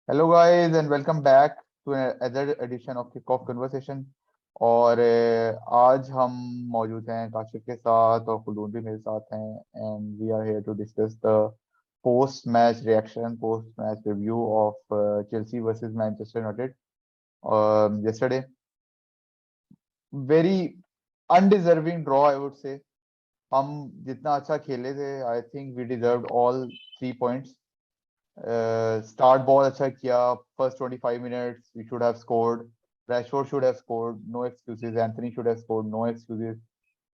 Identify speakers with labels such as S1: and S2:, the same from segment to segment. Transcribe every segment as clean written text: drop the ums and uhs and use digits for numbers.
S1: Hello guys and welcome back to other edition of kick off conversation. और आज हम मौजूद हैं काशिफ के साथ और खुलून भी मेरे साथ हैं and we are here to discuss the post match reaction post match review of Chelsea versus Manchester United yesterday. Very undeserving draw I would say. हम जितना अच्छा खेले थे I think we deserved all 3 points. Start बहुत अच्छा किया। First 25 minutes we should have scored. Rashford should have scored, no excuses. Anthony should have scored, no excuses.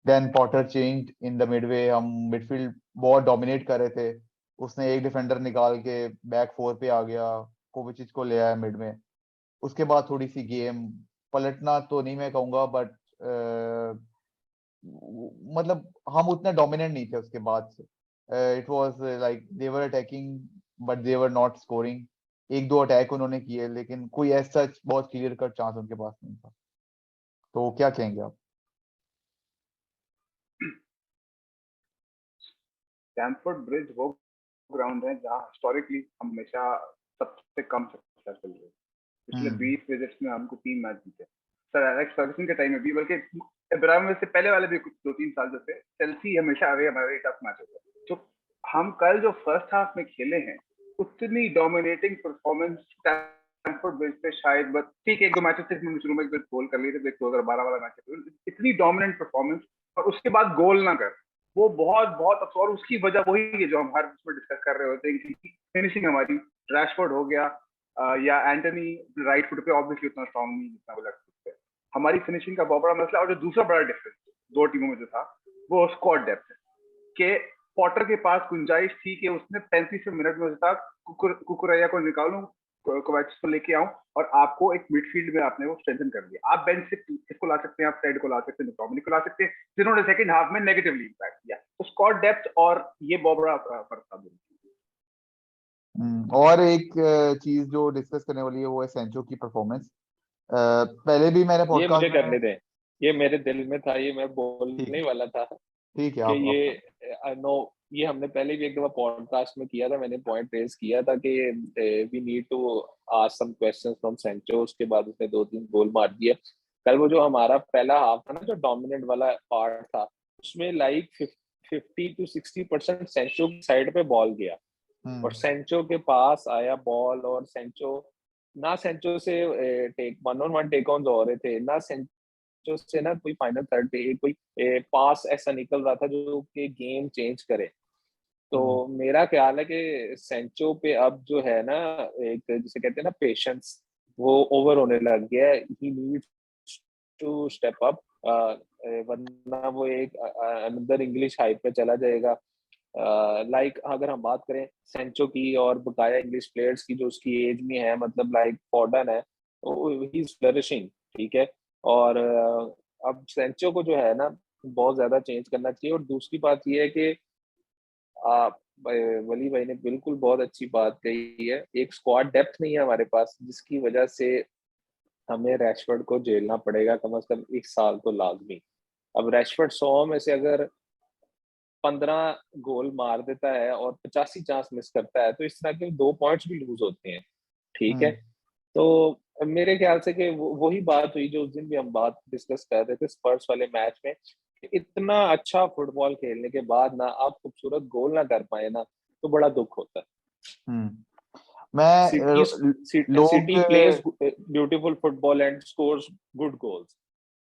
S1: Then Potter changed in the midway. हम midfield बहुत dominate कर रहे थे। उसने एक डिफेंडर निकाल के बैक फोर पे आ गया, कोविचिच को ले आया मिड में। उसके बाद थोड़ी सी गेम पलटना तो नहीं मैं कहूंगा, बट मतलब हम उतने डोमिनेंट नहीं थे उसके बाद से। It was like they were attacking but they were not scoring. एक दो अटैक उन्होंने किए लेकिन कोई ऐसा बहुत क्लियर कट चांस उनके पास नहीं था। तो क्या कहेंगे आप?
S2: स्टैमफोर्ड ब्रिज वो ग्राउंड है जहाँ हिस्टोरिकली हमेशा सबसे कम सक्सेस चल रही है। पिछले 20 विजिट्स में हमको 3 मैच जीते सर एलेक्स फर्गसन के टाइम में भी, बल्कि इब्राहिमोविच से पहले वाले भी कुछ 2-3 साल जो थे चेल्सी हमेशा अवे हमारे टफ मैच होता है। तो हम कल जो फर्स्ट हाफ में खेले हैं उतनी डोमिनेटिंग परफॉर्मेंस स्टैमफोर्ड ब्रिज पे शायद बस ठीक है, एक दो मैचेस सिर्फ शुरू में गोल कर लिए थे 2012 वाला मैच। इतनी डोमिनेंट परफॉर्मेंस और उसके बाद गोल ना कर, वो बहुत बहुत अफसोस। और उसकी वजह वही है जो हम हर उसमें डिस्कस कर रहे होते हैं कि फिनिशिंग हमारी, रैशफोर्ड हो गया या एंटनी राइट फुट पे ऑब्वियसली उतना स्ट्रांग नहीं जितना वो लेफ्ट फुट पे। हमारी फिनिशिंग का बहुत बड़ा मसला। और जो दूसरा बड़ा डिफरेंस दो टीमों में जो था वो स्क्वाड डेप्थ है कि पॉटर के पास गुंजाइश थी कि उसने 35 मिनट में था कुकुरैया को निकालूं, कोवाचिच को लेके आऊं और आपको एक मिडफील्ड में आपने वो स्ट्रेंथन कर दिया। आप बेंच से इसको ला सकते हैं, आप फ्रेड को ला सकते हैं, टॉमिनी को ला सकते हैं, जिन्होंने सेकंड हाफ में नेगेटिवली इंपैक्ट किया। तो स्क्वाड डेप्थ और ये बहुत बड़ा फर्क था।
S1: और एक चीज जो डिस्कस करने वाली है वो है सेंचो की परफॉर्मेंस। पहले भी मैंने
S3: ये मुझे
S1: पॉडकास्ट
S3: करने
S1: में।
S3: दें, ये मेरे दिल में था, ये मैं
S1: ठीक
S3: बोलने
S1: है,
S3: वाला था
S1: ठीक है,
S3: कि
S1: आप
S3: ये नो, ये हमने पहले भी एक दफा पॉडकास्ट में किया था। मैंने पॉइंट रेज किया था कि we need to ask some questions from Sancho. उसके बाद उसने 2-3 गोल मार दिए। कल वो जो हमारा पहला हाफ था ना, जो डोमिनेंट वाला पार्ट था, उसमें लाइक 50 to 60% सेंचो की साइड पे बॉल गया और सेंचो के पास आया बॉल। और सेंचो ना, सेंचो से टेक 1-on-1 टेक ऑन हो रहे थे ना, सेंचो से ना कोई फाइनल थर्ड पे कोई पास ऐसा निकल रहा था जो कि गेम चेंज करे। तो मेरा ख्याल है कि सेंचो पे अब जो है ना, एक जिसे कहते हैं ना पेशेंस, वो ओवर होने लग गया है। He needs to step up, वरना वो एक अनदर इंग्लिश हाइप पे चला जाएगा। लाइक अगर हम बात करें सेंचो की और बकाया इंग्लिश प्लेयर्स की जो उसकी एज में है, मतलब लाइक फॉर्डन है, ही इज फ्लरिशिंग, ठीक है। और अब सेंचो को जो है ना बहुत ज्यादा चेंज करना चाहिए। और दूसरी बात ये है कि आप वली भाई ने बिल्कुल बहुत अच्छी बात कही है, एक स्क्वाड डेप्थ नहीं है हमारे पास, जिसकी वजह से हमें रैशफोर्ड को झेलना पड़ेगा कम से कम 1 साल तो लाजमी। अब रैशफोर्ड 100 में से अगर 15 गोल मार देता है और 85 चांस मिस करता है, तो इस तरह के 2 पॉइंट्स भी लूज होते हैं, ठीक है। तो मेरे ख्याल से कि वही बात हुई जो उस दिन भी हम बात डिस्कस कर रहे थे स्पर्स वाले मैच में, कि इतना अच्छा फुटबॉल खेलने के बाद ना आप खूबसूरत गोल ना कर पाए ना, तो बड़ा दुख होता है।
S1: मैं
S3: सिटी
S1: लोग
S3: city plays beautiful football and scores good goals,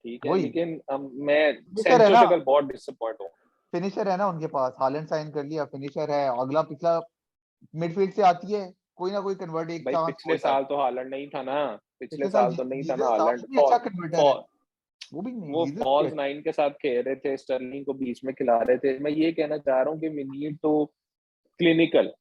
S3: ठीक है,
S1: वही
S3: लेकिन मैं
S1: फिनिशर है
S3: सेंचो
S1: ना,
S3: से कल बहुत डिसअपॉइंट हूँ।
S1: फिनिशर है ना उनके पास। हालैंड साइन कर लिया, फिनिशर है। अगला पिछला मिडफील्ड से आती है, कोई ना कोई कन्वर्ट एक
S3: भाई
S1: चांस हो
S3: पिछले
S1: ही जाता
S3: साल तो हालैंड नहीं था ना,
S1: है।
S3: पिछले
S1: पिछले साल
S3: साल तो नहीं था ना
S1: जीसस था,
S3: हालैंड।
S1: वो भी अच्छा कन्वर्टर है। वो भी नहीं,
S3: वो
S1: जीसस भी
S3: फॉल्स
S1: अच्छा।
S3: 9 के साथ खेल रहे थे, स्टर्लिंग को बीच में खिला रहे थे। मैं ये कहना चाह रहा हूँ कि वी नीड टू क्लिनिकल।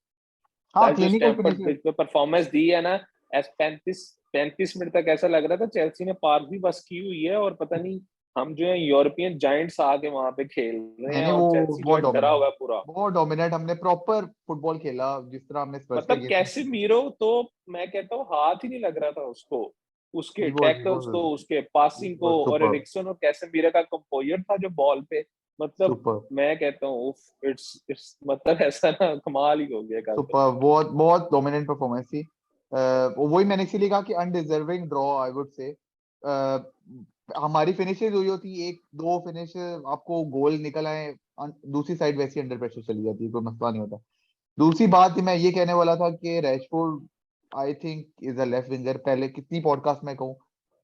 S1: हाँ,
S3: कल जो
S1: क्लिनिकल
S3: स्टैमफोर्ड
S1: फिनिशर।
S3: ब्रिज पे परफॉर्मेंस दी है ना, 35 मिनट तक ऐसा लग रहा था चेल्सी ने पार भी बस की हुई है, और पता नहीं हम जो है यूरोपियन जाइंट्स आके वहां पे खेल रहे
S1: नहीं
S3: हैं
S1: नहीं,
S3: और
S1: वो
S3: चेल्सी जो
S1: बहुत
S3: है डरा
S1: डोमिनेट,
S3: हुआ है पूरा।
S1: बहुत डोमिनेट हमने प्रॉपर फुटबॉल खेला जिस तरह हमने स्पर्स के
S3: मतलब
S1: अगेंस्ट
S3: कैसे मीरो तो, मैं कहता हूँ हाथ ही नहीं लग रहा था उसको, उसके
S1: ही
S3: टैकल्स को, उसके पासिंग को।
S1: वाज
S3: और
S1: सुपर,
S3: एरिक्सन और कैसेमीरो का कंपोजर था जो बॉल पे, मतलब
S1: सुपर,
S3: मैं कहता हूँ इट्स मतलब ऐसा ना कमाल ही हो गया कल तो।
S1: सुपर। बहुत बहुत डोमिनेंट परफॉर्मेंस थी। वही मैंने इसीलिए कहा कि अनडिजर्विंग ड्रॉ आई वुड से। हमारी फिनिशेस हुई होती, एक दो फिनिश आपको गोल निकल आए, दूसरी साइड वैसी अंडर प्रेशर चली जाती है, कोई मसला नहीं होता। दूसरी बात मैं ये कहने वाला था कि Rashford I think is a left winger. पहले कितनी पॉडकास्ट में कहूँ,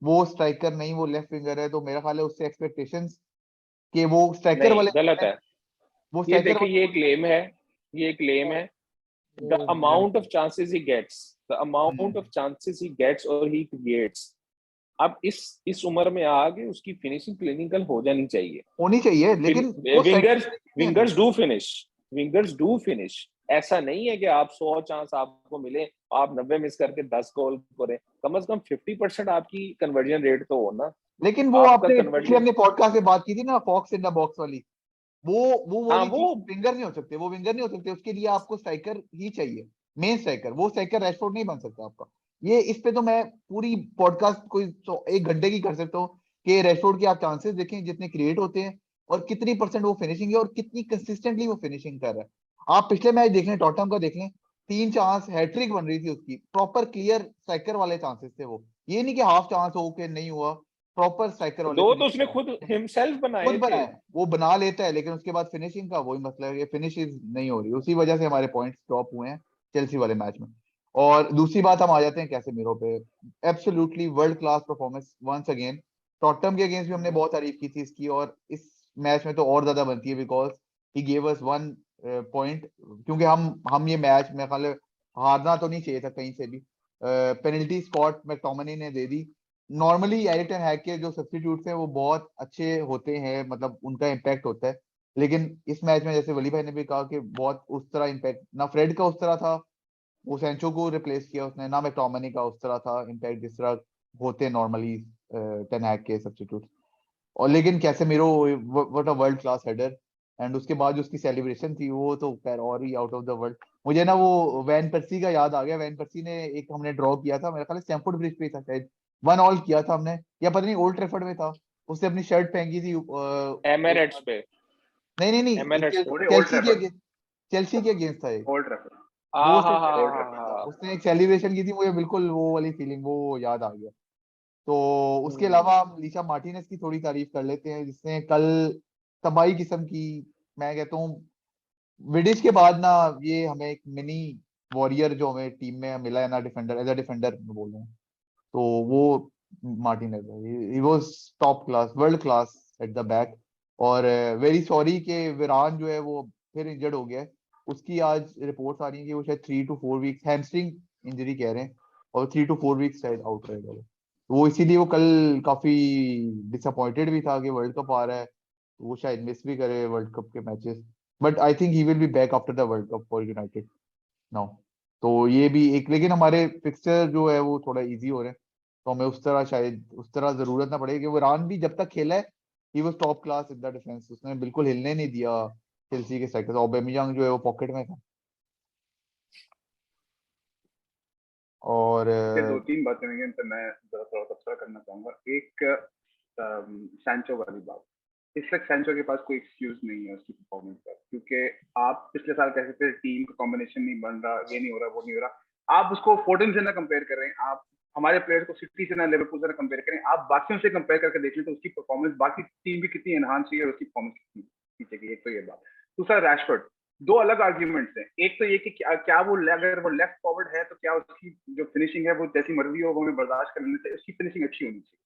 S1: वो स्ट्राइकर नहीं, वो लेफ्ट विंगर है, तो मेरा ख्याल है उससे एक्सपेक्टेशंस कि वो स्ट्राइकर
S3: नहीं,
S1: वाले,
S3: गलत है।
S1: वो
S3: ये
S1: स्ट्राइकर
S3: देखिए,
S1: वाले
S3: ये क्लेम है, ये क्लेम है। The amount of chances he gets, the amount of chances he gets और ही क्रिएट्स। अब इस उम्र में आगे उसकी फिनिशिंग क्लिनिकल हो जानी चाहिए।
S1: होनी चाहिए, लेकिन वो
S3: विंगर्स
S1: स्ट्राइकर नहीं है।
S3: Wingers do finish. ऐसा नहीं है कि आप 100 चांस आपको मिले, आप 90 मिस करके 10 गोल करें। कम से कम 50% आपकी कन्वर्जन रेट तो हो ना।
S1: लेकिन वो
S3: आपका
S1: आपने पिछले
S3: कन्वर्जन,
S1: हमने पॉडकास्ट में बात की थी ना, फॉक्स इन द बॉक्स वाली, वो
S3: हाँ
S1: वाली
S3: वो,
S1: चीज, विंगर नहीं हो सकते, वो विंगर नहीं हो सकते, उसके लिए आपको स्ट्राइकर ही चाहिए, मेन स्ट्राइकर। वो स्ट्राइकर रैशफोर्ड नहीं बन सकता आपका। ये इस पे तो मैं पूरी पॉडकास्ट कोई 1 घंटे की कर सकता हूँ कि रैशफोर्ड के आप चांसेस देखें जितने क्रिएट होते हैं, और कितनी परसेंट वो फिनिशिंग है, और कितनी कंसिस्टेंटली वो फिनिशिंग कर रहा है। आप पिछले मैच देख लें, टॉटनहम का देख लें, 3 चांस हैट्रिक बन रही थी उसकी, प्रॉपर क्लियर स्ट्राइकर वाले चांसेस थे वो, ये नहीं कि हाफ चांस हो के नहीं हुआ, प्रॉपर स्ट्राइकर वाले
S3: दो तो उसने
S1: फिनिशिंग।
S3: खुद हिमसेल्फ
S1: खुद
S3: बनाए थे।
S1: बनाए, वो बना लेता है, लेकिन उसके बाद फिनिशिंग का वही मतलब है कि फिनिशिंग नहीं हो रही, उसी वजह से हमारे पॉइंट्स ड्रॉप हुए हैं चेल्सी वाले मैच में। और दूसरी बात हम आ जाते हैं कैसेमीरो पे। Absolutely world class performance once again. Tottenham के अगेंस्ट भी हमने बहुत तारीफ की थी इसकी, और इस मैच में तो और ज्यादा बनती है, because he gave us 1 point. क्योंकि हम ये मैच में ख्याल है हारना तो नहीं चाहिए था कहीं से भी। पेनल्टी स्पॉट मैकटोमिनी ने दे दी। नॉर्मली एरिक टेन हैग के जो सब्स्टिट्यूट्स हैं वो बहुत अच्छे होते हैं, मतलब उनका इम्पैक्ट होता है, लेकिन इस मैच में जैसे वली भाई ने भी कहा कि बहुत उस तरह इम्पैक्ट ना फ्रेड का उस तरह था, वो सैंचो को रिप्लेस किया उसने, ना मैकटोमिनी का उस तरह था इम्पैक्ट जिस तरह होते हैं नॉर्मली टेन हैग के सब्स्टिट्यूट। और लेकिन Casemiro, what a world class header. And उसके बाद जो उसकी सेलिब्रेशन थी वो तो खैर और ही आउट ऑफ द वर्ल्ड। मुझे ना वो वैन पर्सी का याद आ गया। वैन पर्सी ने एक, हमने ड्रॉ किया था मेरे ख्याल स्टैमफोर्ड ब्रिज पे था शायद, 1-1 किया था हमने, या पता नहीं ओल्ड ट्रैफर्ड में था। उसने अपनी शर्ट फेंकी थी
S3: एमिरेट्स पे,
S1: नहीं नहीं नहीं,
S3: एमिरेट्स पे।
S2: ओल्ड
S1: चेल्सी के
S2: ट्रैफर्ड,
S1: against- चेल्सी के अगेंस्ट था ये।
S2: ओल्ड ट्रैफर्ड,
S1: वो
S3: हाँ
S1: उसने
S3: हाँ हाँ
S2: ओल्ड
S3: हाँ
S2: ट्रैफर्ड।
S3: हाँ हाँ।
S1: उसने एक सेलिब्रेशन की थी, मुझे बिल्कुल वो वाली फीलिंग वो याद आ गया। तो उसके
S3: हम्म।
S1: अलावा हम लीसा मार्टिनेज की थोड़ी तारीफ कर लेते हैं, जिसने कल तबाही किस्म की, मैं कहता हूँ विडिश के बाद ना, ये हमें एक मिनी वॉरियर जो हमें टीम में मिला है ना, डिफेंडर, एज अ डिफेंडर मैं बोल रहा हूँ, तो वो मार्टिनेज है। He was top class, world class at the back. और वेरी सॉरी कि विरान जो है वो फिर इंजर्ड हो गया है। उसकी आज रिपोर्ट्स आ रही है कि वो शायद 3 to 4 वीक्स हैमस्ट्रिंग इंजरी कह रहे हैं, और 3 to 4 वीक्स शायद आउट रहेगा वो। तो वो इसीलिए वो कल काफी डिसअपॉइंटेड भी था कि वर्ल्ड कप आ रहा है, तो वो शायद मिस भी करे वर्ल्ड कप के matches. But I think he will be back after the world cup for United now. तो ये भी एक, लेकिन हमारे फिक्सचर जो है वो थोड़ा इजी हो रहे हैं, तो हमें उस तरह शायद उस तरह जरूरत ना पड़ेगी। कि वो रान भी जब तक खेला है, he was top class in the defence, उसने बिल्कुल हिलने नहीं दिया चेल्सी के स्ट्राइकर। ओबामेयांग जो है वो पॉकेट में था। और
S2: ये दो तीन बातें हैं तो मैं जरा थोड़ा तबसरा करना चाहूंगा। एक, सैंचो वाली बात, इस वक्त सैंचो के पास कोई एक्सक्यूज नहीं है उसकी परफॉर्मेंस का, क्योंकि आप पिछले साल कह सकते थे टीम का कॉम्बिनेशन नहीं बन रहा, ये नहीं हो रहा, वो नहीं हो रहा। आप उसको फोर्टन से ना कंपेयर करें, आप हमारे प्लेयर को सिटी से ना लिवरपूल से ना कंपेयर करें, आप बाकियों से कंपेयर करके देख लें तो उसकी परफॉर्मेंस बाकी टीम भी कितनी एनहांस हुई है और उसकी परफॉर्मेंस कितनी पीछे की। एक तो ये बात। दूसरा, रैशफोर्ड, दो अलग आर्ग्यूमेंट्स हैं। एक तो ये कि क्या वो अगर वो लेफ्ट फॉरवर्ड है तो क्या उसकी जो फिनिशिंग है वो जैसी मर्जी हो वो हमें बर्दाश्त कर लेने से, उसकी फिनिशिंग अच्छी होनी चाहिए।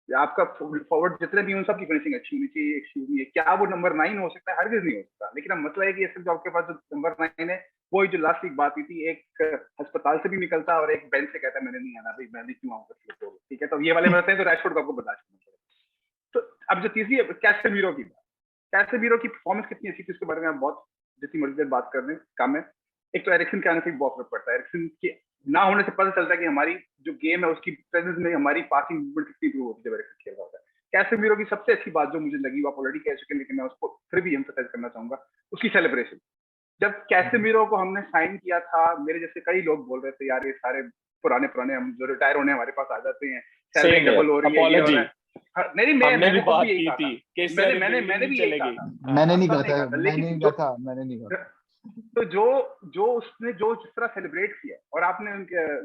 S2: आपका फॉरवर्ड जितने भी उन सबकी फिनिशिंग अच्छी होनी चाहिए, एक्सक्यूज नहीं है। क्या वो नंबर 9 हो सकता है? हरगिज नहीं हो सकता। लेकिन अब मसला है कि इस आपके पास जो नंबर 9 है, वो जो लास्ट वीक बात हुई थी, एक अस्पताल से भी निकलता और एक बेंच से कहता है मैंने नहीं आना भाई, मैं नहीं क्यों आऊंगा। ठीक है, तो ये वाले मसले हैं, तो रैशफोर्ड को आपको बर्दाश्त करना पड़ेगा। तो अब जो तीसरी कैसेमीरो की बात, कैसेमीरो की परफॉर्मेंस कितनी अच्छी थी उसके बारे में आप बहुत जितनी मर्जी देर बात कर रहे हैं कम है। एक तो एरिक्सन के आने से बहुत फर्क पड़ता है। एरिक्सन के ना होने से पता चलता है कि हमारी जो गेम है उसकी प्रेजेंस में हमारी पासिंग मूवमेंट कितनी इंप्रूव होती है जब एरिक्सन खेल रहा होता है। कैसेमीरो की सबसे अच्छी बात जो मुझे लगी, वो आप ऑलरेडी कह चुके हैं, लेकिन मैं उसको फिर भी एम्फसाइज करना चाहूंगा, उसकी सेलिब्रेशन। जब कैसेमीरो को हमने साइन किया था, मेरे जैसे कई लोग बोल रहे थे यार ये सारे पुराने हम जो रिटायर होने हमारे पास आ जाते हैं, सैलरी
S3: सेम
S2: डबल हो रही है, ये हो
S3: अपॉलॉजी,
S2: रहा है। नहीं,
S3: हमने भी
S2: मैंने खुद
S3: बात
S2: भी यही
S3: की
S2: कहा
S3: थी
S2: था।
S3: कि
S2: मैंने
S3: सर
S2: मैंने
S3: बिल्डिंग
S2: मैंने भी
S3: नीचे
S2: यही कहा
S3: लगी।
S2: था,
S1: मैंने नहीं
S2: सब
S1: कहा
S2: नहीं
S1: था,
S2: कहा था,
S1: मैंने
S2: लेकिन
S1: नहीं
S2: जो
S1: कहा था, मैंने नहीं कहा था।
S2: तो जो उसने जो जिस तरह सेलिब्रेट किया, और आपने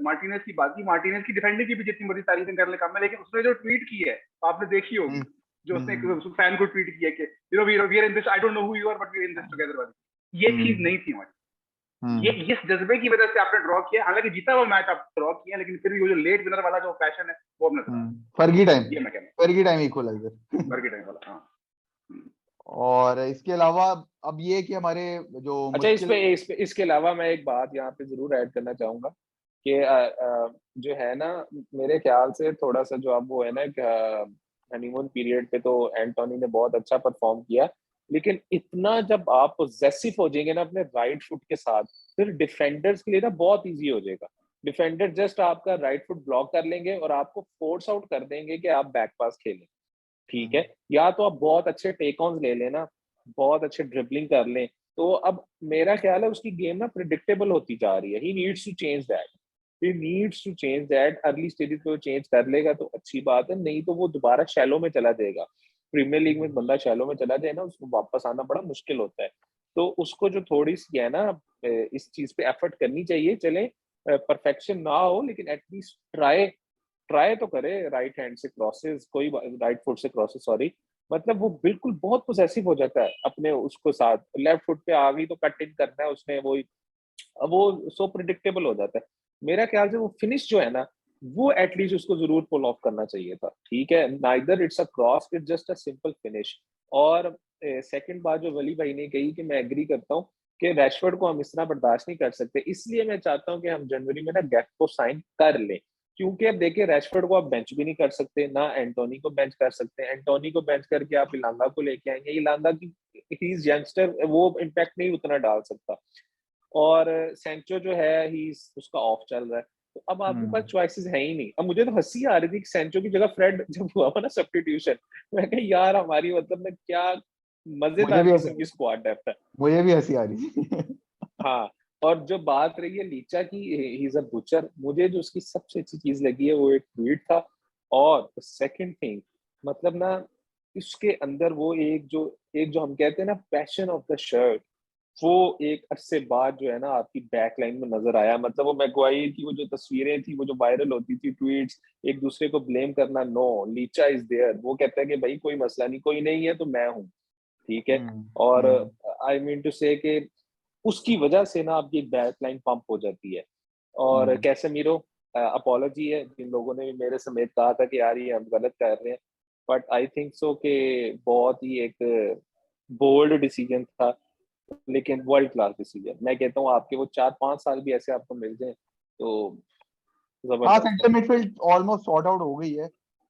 S2: मार्टिनेज की बात की, मार्टिनेज की डिफेंडिंग की भी जितनी बड़ी तारीफें कर ले कम है, लेकिन उसने जो ट्वीट की है आपने देखी होगी, जो उसने एक फैन को ट्वीट किया कि we are in this, I don't know who you are but we are in this together वाली, ये चीज नहीं थी हमारी। ये इस जज्बे की वजह से आपने ड्रॉ किया, हालांकि जीता हुआ मैच आप ड्रॉ किया, लेकिन फिर भी वो जो लेट विनर वाला जो पैशन है वो अपने
S1: फर्गी टाइम,
S2: ये मैं कहना
S1: Fergie time equaliser.
S2: Fergie time वाला। हाँ,
S1: और इसके अलावा अब ये कि हमारे जो
S3: अच्छा,
S1: मुश्किल
S3: इसके अलावा मैं एक बात यहाँ पे जरूर ऐड करना चाहूंगा कि जो है ना, मेरे ख्याल से थोड़ा सा जो अब वो है ना हनीमून पीरियड पे तो एंटोनी ने बहुत अच्छा परफॉर्म किया, लेकिन इतना जब आप पोजेसिव हो जाएंगे ना अपने राइट फुट के साथ, फिर डिफेंडर्स के लिए ना बहुत इजी हो जाएगा। डिफेंडर जस्ट आपका राइट फुट ब्लॉक कर लेंगे और आपको फोर्स आउट कर देंगे कि आप बैक पास खेलें, ठीक है, या तो आप बहुत अच्छे टेक ऑन ले लेना, बहुत अच्छे ड्रिबलिंग कर लें। तो अब मेरा ख्याल है उसकी गेम ना प्रिडिक्टेबल होती जा रही है। He needs to change that, he needs to change that. Early stages पे वो चेंज कर लेगा तो अच्छी बात है, नहीं तो वो दोबारा शैलो में चला जाएगा। प्रीमियर लीग में बंदा शैलो में चला जाए ना, उसको वापस आना बड़ा मुश्किल होता है। तो उसको जो थोड़ी सी है ना इस चीज पे एफर्ट करनी चाहिए। चले परफेक्शन ना हो, लेकिन एटलीस्ट ट्राई तो करे राइट हैंड से क्रॉसेस, कोई राइट फुट से क्रॉसेस, सॉरी, मतलब वो बिल्कुल बहुत पोजेसिव हो जाता है अपने उसको साथ। लेफ्ट फुट पे आ गई तो कट इन करना है उसने, वो सो प्रिडिक्टेबल हो जाता है। मेरा ख्याल से वो फिनिश जो है ना, वो एटलीस्ट उसको जरूर पुल ऑफ करना चाहिए था। ठीक है, neither it's a cross, it's just a simple finish. और सेकंड बात जो वली भाई ने कही कि मैं एग्री करता हूँ कि रैशफोर्ड को हम इस तरह बर्दाश्त नहीं कर सकते, इसलिए मैं चाहता हूँ कि हम जनवरी में ना गैप को साइन कर लें। क्योंकि अब देखिए रैशफोर्ड को आप बेंच भी नहीं कर सकते, ना एंटोनी को बेंच कर सकते। एंटोनी को बेंच करके आप इलांगा को लेके आएंगे, इलांगा की ही इज यंगस्टर, वो इम्पैक्ट नहीं उतना डाल सकता। और सेंचो जो है ही उसका ऑफ चल रहा है, तो अब आपके पास चॉइसेस है ही नहीं। अब मुझे तो हंसी आ रही थी कि सेंचो की जगह फ्रेड जब हुआ ना सब्स्टिट्यूशन, मैं कहा यार हमारी मतलब में क्या
S1: मुझे
S3: मजेदार
S1: भी
S3: किस्म की स्क्वाड डेप्थ है।
S1: मुझे भी हंसी आ रही थी।
S3: हाँ, और जो बात रही है लीचा की, ही इज अ बुचर, मुझे जो उसकी सबसे अच्छी चीज लगी है वो एक ट्वीट था। और सेकंड थिंग, मतलब ना इसके अंदर वो एक जो हम कहते हैं ना पैशन ऑफ द शर्ट, वो एक अरसे बाद जो है ना आपकी बैक लाइन में नजर आया। मतलब वो मैगवायर की वो जो तस्वीरें थी, वो जो वायरल होती थी ट्वीट्स, एक दूसरे को ब्लेम करना, नो, लीचा इज देयर। वो कहता है कि भाई कोई मसला नहीं, कोई नहीं है तो मैं हूँ, ठीक है। और आई मीन टू से कि उसकी वजह से ना आपकी बैक लाइन पंप हो जाती है। और कैसेमीरो, अपॉलॉजी है जिन लोगों ने भी मेरे समेत कहा था कि यार ये हम गलत कर रहे हैं, बट आई थिंक सो कि बहुत ही एक बोल्ड डिसीजन था, लेकिन वर्ल्ड क्लास डिसीजन। मैं कहता हूँ आपके वो 4-5 साल भी ऐसे आपको मिल जाए तो
S1: हाँ,
S3: जबरदस्त
S1: सेंटर
S3: है।
S1: मिडफील्ड ऑलमोस्ट सॉर्ट आउट हो गई है।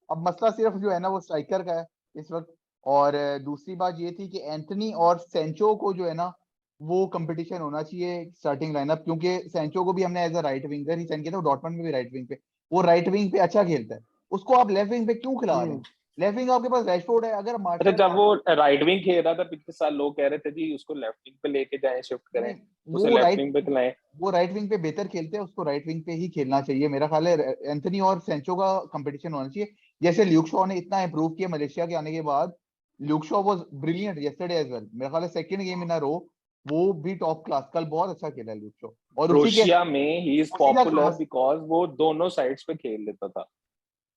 S1: अब मसला सिर्फ जो है ना वो स्ट्राइकर का है इस वक्त। और दूसरी बात ये थी कि एंथनी और सेंचो को जो है ना वो कंपटीशन होना चाहिए स्टार्टिंग लाइनअप, क्योंकि सेंचो को भी हमने एज अ राइट विंगर ही साइन किया था, डॉर्टमंड में भी राइट विंग पे। वो राइट विंग पे अच्छा खेलता है, उसको आप लेफ्ट विंग पे क्यों खिला रहे हैं? लेफ्ट विंग आपके पास रैशफोर्ड है, अगर
S3: अच्छा,
S1: मार्टियल
S3: जब वो राइट विंग खेल रहा था पिछले साल, लोग कह रहे थे जी उसको लेफ्ट विंग पे लेके जाएं, शिफ्ट करें,
S1: नहीं,
S3: उसे लेफ्ट विंग पे खिलाएं।
S1: वो राइट विंग पे बेहतर खेलते हैं, उसको राइट विंग पे ही खेलना चाहिए। मेरा ख्याल है एंथनी और सेंचो का कंपटीशन होना चाहिए। जैसे ल्यूक शॉ ने इतना इंप्रूव किया मलेशिया के आने के बाद। Luke Shaw was brilliant yesterday as well. मेरा ख्याल है सेकंड गेम इन अ रो वो भी टॉप क्लास, कल बहुत अच्छा खेला ल्यूक शॉ। और
S3: क्रोएशिया में ही इज
S1: उसी का
S3: पॉपुलर
S1: क्रॉस।
S3: बिकॉज वो दोनों साइड्स पे खेल लेता था।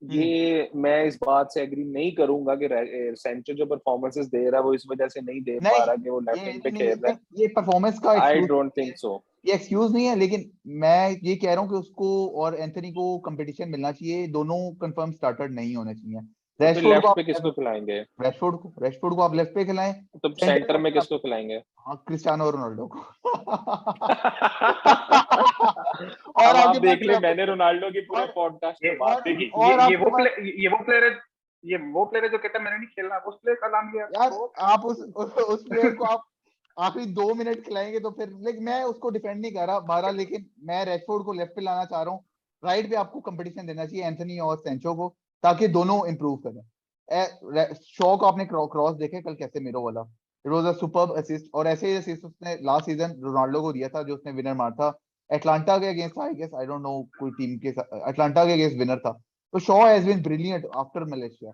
S1: हम्म
S3: ये मैं इस बात से एग्री नहीं करूंगा कि सेंचो जो परफॉर्मेंसेस दे रहा है वो इस वजह से नहीं दे पा
S1: नहीं,
S3: रहा कि वो लेफ्ट
S1: ये
S3: विंग पे
S1: नहीं नहीं
S3: खेल रहा है।
S1: ये परफॉर्मेंस का
S3: आई
S1: एक्सक्यूज
S3: डोंट
S1: नहीं है।
S3: Think so.
S1: ये एक्सक्यूज नहीं है, लेकिन मैं ये कह रहा हूँ कि उसको और एंथनी को कंपटीशन मिलना चाहिए। दोनों कंफर्म स्टार्टर नहीं होने चाहिए।
S3: तो फिर
S1: रैशफोर्ड को
S3: लेफ्ट
S1: आप
S3: पे किसको खिलाएंगे?
S1: रैशफोर्ड को आप लेफ्ट पे खिलाएं।
S3: तो
S1: सेंटर
S3: सेंटर
S1: में
S3: में
S1: फिर आप
S3: किसको खिलाएंगे?
S1: क्रिस्टियानो रोनाल्डो को। और
S3: अब आप
S1: आपके पास
S3: देख ले, मैंने रोनाल्डो की पूरे
S1: और
S3: पॉडकास्ट
S2: ये
S3: में बात
S1: और
S3: देखी।
S1: और
S2: ये
S1: आपके
S2: वो
S1: पास
S2: प्लेयर, ये वो प्लेयर है जो कहता है मैंने नहीं खेलना, उस प्लेयर का नाम लिया
S1: यार,
S2: तो
S1: आप उस प्लेयर को आप आखिरी 2 मिनट खिलाएंगे तो फिर, लेकिन मैं उसको डिफेंड नहीं कर रहा बहरहाल, लेकिन मैं रैशफोर्ड को लेफ्ट पे लाना चाह रहा हूँ। राइट पे आपको कंपटीशन देना चाहिए एंथनी और सेंचो को, ताकि दोनों इंप्रूव करें। शॉ को आपने क्रॉस देखे कल कैसे मेरो वाला, it was a superb assist. और ऐसे ही असिस्ट उसने लास्ट सीजन रोनाल्डो को दिया था जो उसने विनर मारा था एटलांटा के against, I guess, I don't know कोई टीम के अटलांटा के अगेंस्ट विनर था। तो Shaw has been brilliant after Malaysia.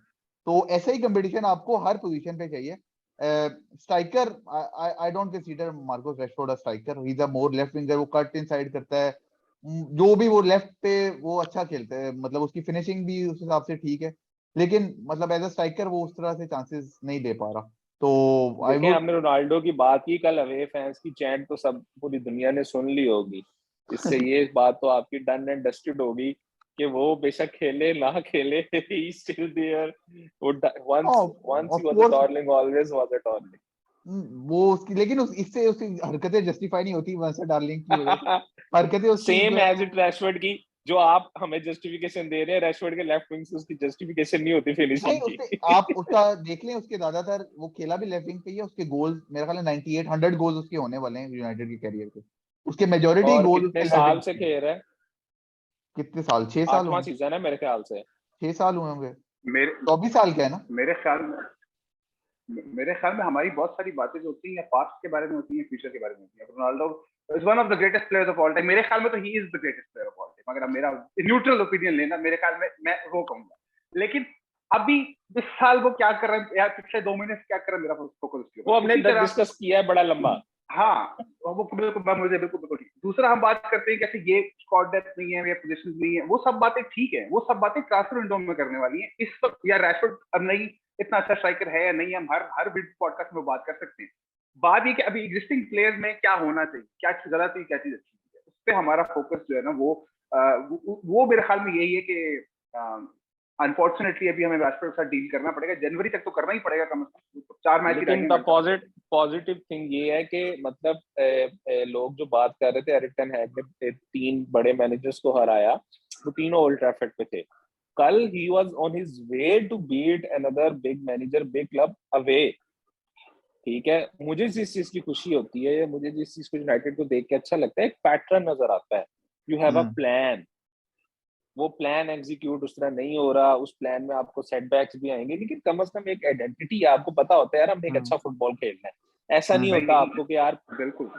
S1: तो ऐसा ही कंपटीशन आपको हर पोजीशन पे चाहिए। Striker I don't consider Marcus Rashford a striker, he is a more left winger, वो कट इनसाइड करता है, जो भी वो लेफ्ट पे वो अच्छा खेलता है, मतलब उसकी फिनिशिंग भी उस हिसाब से ठीक है, लेकिन मतलब एज अ स्ट्राइकर वो उस तरह से चांसेस नहीं दे पा रहा, तो आई
S3: देखें
S1: वुड
S3: हमने रोनाल्डो की बात की, कल अवे फैंस की चैंट तो सब पूरी दुनिया ने सुन ली होगी, इससे ये बात तो आपकी डन एंड डस्टेड होगी कि वो बेशक खेले ना खेले, ही स्टिल देयर, वो once he
S1: of
S3: was a
S1: course
S3: darling always was a darling.
S1: वो उसकी, लेकिन इससे उसकी हरकतें जस्टिफाई नहीं होती वैसे डार्लिंग की वजह से, हरकतें उसकी जो
S3: सेम
S1: है
S3: एज इट रैशवर्ड की, जो आप हमें जस्टिफिकेशन दे रहे हैं, रैशवर्ड के लेफ्ट विंग से उसकी जस्टिफिकेशन नहीं होती
S1: नहीं,
S3: फिनिशिंग
S1: उसके
S3: की।
S1: आप उसका देख लें, उसके ज्यादातर वो खेला भी लेफ्ट विंग पे ही है, उसके गोल मेरे ख्याल में 98 100 गोल्स उसके होने वाले हैं यूनाइटेड के कैरियर के, उसके मेजोरिटी
S3: और
S1: गोल
S3: कितने
S1: उसके लेफ्ट
S3: साल
S1: विंग
S3: से
S1: पे हैं।
S3: खेल रहा है?
S1: कितने साल, 6 साल
S3: 8वां
S1: हुए,
S3: सीजन है मेरे ख्याल से।
S1: 6 साल हुए होंगे,
S2: मेरे
S1: 24 साल का है ना।
S2: मेरे ख्याल में मेरे ख्याल में हमारी बहुत सारी बातें जो होती हैं या पास्ट के बारे में होती हैं, फ्यूचर के बारे में होती हैं। Ronaldo is one of the greatest players of all time, मेरे ख्याल में तो he is the greatest player of all time, अगर आप मेरा न्यूट्रल ओपिनियन लेना, मेरे ख्याल में मैं वो कहूंगा। लेकिन अभी इस साल वो क्या कर रहे हैं या पिछले 2 महीने से क्या कर रहे हैं, मेरा फोकस उसके
S3: वो
S2: ऊपर।
S3: हमने
S2: उसी तरह
S3: डिस्कस किया है बड़ा लंबा।
S2: हाँ, वो बिल्कुल मुझे बिल्कुल ठीक। दूसरा हम बात करते हैं कैसे ये स्क्वाड डेप्थ नहीं है या पोजीशन नहीं है, वो सब बातें ठीक है, वो सब बातें ट्रांसफर विंडो में करने वाली हैं इस वक्त। या रैशफोर्ड अब नहीं इतना अच्छा स्ट्राइकर है या नहीं, हम हर पॉडकास्ट में बात कर सकते हैं। बात ये कि अभी एग्जिस्टिंग प्लेयर्स में क्या होना चाहिए, क्या चीज गलत है, क्या चीज अच्छी है, उस पर हमारा फोकस जो है ना वो मेरे ख्याल में यही है कि अनफॉर्चुनेटली अभी हमें रैशफोर्ड के साथ डील करना पड़ेगा, जनवरी तक तो करना ही पड़ेगा, कम से कम 4 मैच ही रह
S3: लेकिन द
S2: गए।
S3: पॉजिटिव थिंग ये है कि मतलब लोग जो बात कर रहे थे, एरिक टेन हैग ने 3 बड़े मैनेजर्स को हराया, वो तीनों ओल्ड ट्रैफर्ड पे थे। कल he was on his way to beat another big manager, big club away. ठीक है, मुझे जिस चीज की खुशी होती है, मुझे जिस चीज को यूनाइटेड को देख के अच्छा लगता है, एक पैटर्न नजर आता है। यू हैव अ प्लान, वो प्लान एग्जीक्यूट उस तरह नहीं हो रहा, उस प्लान में आपको सेटबैक्स भी आएंगे, लेकिन कम से कम एक आइडेंटिटी है, आपको पता होता है यार हमने एक अच्छा फुटबॉल खेलना है। ऐसा नहीं होता आपको कि यार
S2: बिल्कुल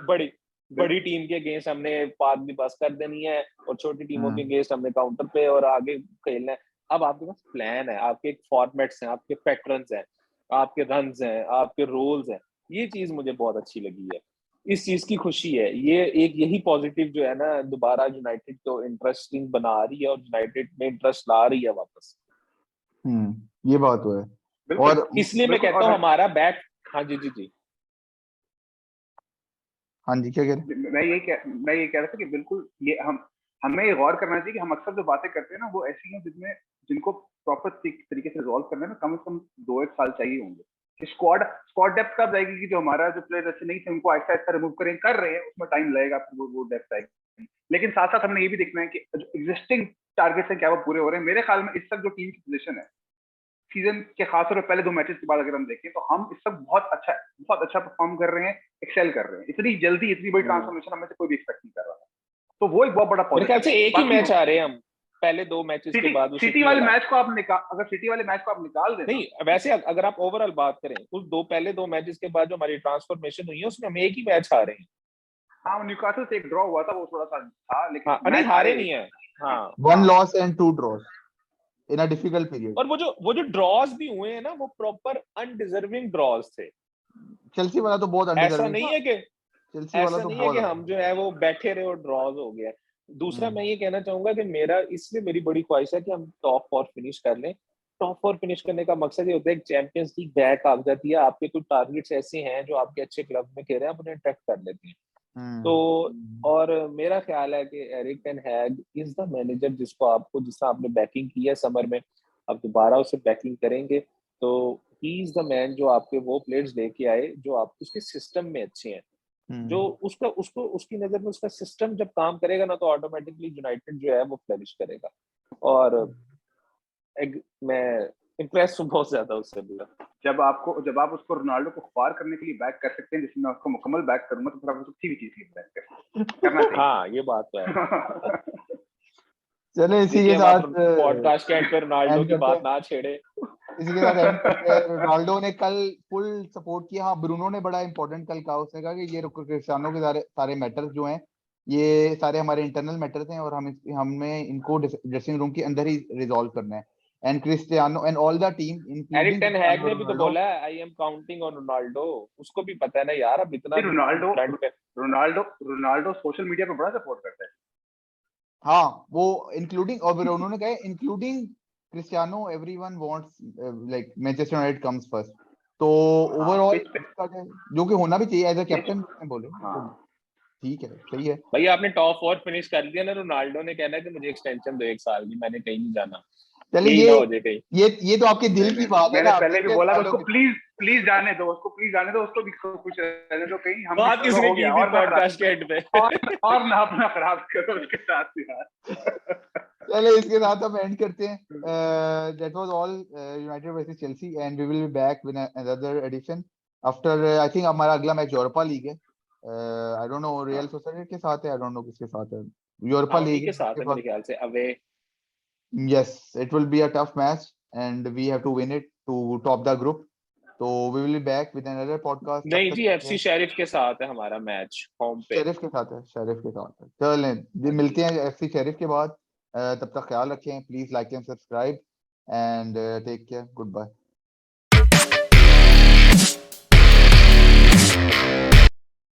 S3: बड़ी टीम के अगेंस्ट हमने पार भी पास कर देनी है और छोटी टीमों के
S1: हम्म
S3: अगेंस्ट हमने काउंटर पे और आगे खेलना है। अब आपके पास प्लान है, आपके एक फॉर्मेट्स हैं, आपके पैटर्न्स हैं, आपके रन्स हैं, आपके रोल्स हैं। ये चीज मुझे बहुत अच्छी लगी है, इस चीज की खुशी है। ये एक यही पॉजिटिव जो है ना, दोबारा यूनाइटेड को इंटरेस्टिंग बना रही है और यूनाइटेड में इंटरेस्ट ला रही है वापस।
S1: ये बात तो है।
S2: बिल्कुल
S1: और
S3: इसलिए मैं
S2: बिल्कुल।
S3: कहता
S2: और
S3: हूँ हमारा बैक। हाँ जी जी जी।
S1: हाँ जी, क्या कह रहे हैं?
S2: मैं ये कह रहा था कि बिल्कुल ये हमें ये गौर करना चाहिए कि हम अक्सर जो बातें करते हैं ना वो ऐसी हैं जिनको प्रॉपर तरीके से रिजॉल्व करने में कम से कम 2-1 साल चाहिए होंगे। कि स्क्वाड डेप्थ कब जाएगी कि जो हमारा जो प्लेयर अच्छे नहीं थे उनको आहिस्ता आहिस्ता रिमूव कर रहे हैं, उसमें टाइम लगेगा, फिर वो डेप्थ आएगी। लेकिन साथ साथ हमने ये भी देखना है कि जो एग्जिस्टिंग टारगेट्स हैं क्या वो पूरे हो रहे हैं। मेरे ख्याल में इस तक जो टीम की पोजीशन है सीजन के खासतौर पर पहले 2 मैचेस के बाद अगर हम देखें तो हम इस वक्त बहुत अच्छा परफॉर्म कर रहे हैं, एक्सेल कर रहे हैं। इतनी जल्दी इतनी बड़ी ट्रांसफॉर्मेशन हमें से कोई भी एक्सपेक्ट नहीं कर रहा था, तो वो एक बहुत बड़ा
S3: मेरे ख्याल
S2: पॉजिटिव
S3: से
S2: है।
S3: एक ही
S2: बाकी
S3: मैच आ रहे हैं हम, पहले 2 मैचेस के बाद वो
S2: सिटी
S3: सिटी
S2: वाले
S3: वाला।
S2: मैच को आप निकाल अगर सिटी वाले मैच को आप निकाल देना,
S3: नहीं, वैसे अगर आप ओवरऑल बात करें, उस पहले 2 मैचेस के बाद जो हमारी ट्रांसफॉर्मेशन हुई है उसमें हम एक ही मैच हारे हैं।
S2: हाँ, न्यूकासल से एक ड्रॉ हुआ था, वो थोड़ा सा था, लेकिन
S3: हाँ नहीं,
S2: मैच
S3: हारे
S2: हारे।
S3: नहीं है।
S2: हाँ
S3: हाँ,
S1: 1 loss and 2 draws in a difficult period.
S3: और वो जो ड्रॉज भी हुए हैं ना, वो प्रॉपर अनडिजर्विंग ड्रॉज थे।
S1: चेल्सी वाला तो बहुत
S3: ऐसा
S1: अनडिजर्विंग
S3: नहीं
S1: था,
S3: है कि
S1: चेल्सी वाला
S3: ऐसा
S1: तो
S3: नहीं है
S1: बहुत
S3: कि
S1: ज्यादा
S3: हम जो है वो बैठे रहे और ड्रॉज हो गया। दूसरा
S1: हम्म
S3: मैं ये कहना चाहूंगा कि मेरी बड़ी ख्वाहिश है कि हम टॉप 4 फिनिश कर लें। टॉप 4 फिनिश करने का मकसद ये होता है कि चैंपियंस लीग बैक आ जाती है, आपके कुछ टारगेट्स ऐसे हैं जो आपके अच्छे क्लब में खेल रहे हैं, आप उन्हें ट्रैक कर लेते हैं। तो और मेरा ख्याल है कि Erik ten Hag is the manager जिसका आपने बैकिंग की है समर में, आप दोबारा उसे बैकिंग करेंगे तो ही इज द मैन जो आपके वो प्लेयर्स लेके आए जो आप उसके सिस्टम में अच्छे हैं, जो उसकी नजर में उसका सिस्टम जब काम करेगा ना, तो ऑटोमेटिकली यूनाइटेड जो है वो फ्लरिश करेगा। और मैं इम्प्रेस हूँ बहुत ज्यादा उससे भी।
S2: जब आप उसको रोनाल्डो को फार करने के लिए बैक कर सकते हैं, जिसमें मैं उसको मुकम्मल बैक करूंगा, तो फिर आप उसको किसी भी चीज के लिए बैक करना चाहिए।
S3: हाँ, ये बात तो है।
S1: चले इसी
S3: देखिए
S1: के
S3: अब आप
S1: साथ
S3: पॉडकास्ट के एंड पे रोनाल्डो
S1: एंड
S3: की
S1: करते
S3: बात
S1: हैं,
S3: ना छेड़े।
S1: इसी के साथ एंड करते हैं। रोनाल्डो ने कल फुल सपोर्ट किया। हाँ, ब्रूनो ने बड़ा इंपॉर्टेंट कल कहा, उसने कहा कि ये क्रिस्टियानो के सारे सारे मैटर्स जो हैं ये सारे हमारे इंटरनल मैटर्स हैं और हमें इनको ड्रेसिंग रूम के अंदर ही रिजॉल्व करना है। and Cristiano and all the team,
S3: Erik
S1: including
S3: ten Hag ने
S1: Cristiano
S3: भी तो
S1: Ronaldo.
S3: बोला है I am counting on Ronaldo, उसको भी पता है ना यार अब इतना
S2: रोनाल्डो
S3: फ्रंट पे
S2: रोनाल्डो सोशल मीडिया पे बड़ा सपोर्ट करता है।
S1: हाँ, वो including और उन्होंने कहा including Cristiano, everyone wants like Manchester United comes first. तो ओवरऑल
S2: pitch पे-
S1: जो कि होना भी चाहिए एज अ कैप्टन बोले
S2: हाँ।
S1: तो ठीक है, सही है।
S3: भैया आपने टॉप 4 फिनिश कर दिया ना, रोनाल्डो ने कहना है कि मुझे एक्सटेंशन दो 1 साल की, मैंने कहीं नहीं जाना,
S1: चलिए
S3: यही ना हो जाए कहीं।
S1: ये तो आपके दिल की बात है
S2: मैंने
S1: ना,
S2: पहले भी
S1: आपके
S2: बोला था
S1: सालों
S2: उसको
S1: की-
S2: प्लीज जाने दो, उसको भी कुछ रहने दो कहीं, हम
S3: बात
S2: भी
S3: किसने
S2: हो
S3: की
S2: गया,
S3: थी
S2: और ना
S3: पॉडकास्ट के एंड पे?
S2: और ना अपना खराब करो उसके साथ यार।
S1: चलो इसके साथ हम एंड करते हैं। That was all United versus Chelsea and we will be back with another edition after I think हमारा अगला मैच यूरोपा लीग है। I don't know Real Society के साथ है, आई डोंट नो किसके साथ है, यूरोपा लीग
S3: के साथ है मेरे ख्याल से away.
S1: Yes, it will be a tough match and we have to win it to top the group. So we will be back with another podcast.
S3: नहीं जी, एफसी शेरिफ के साथ है हमारा मैच होम पे।
S1: शेरिफ के साथ है, sheriff के साथ है। चलें मिलते हैं एफसी शेरिफ के बाद। तब तक ख्याल रखें, please like and subscribe and take care, good bye.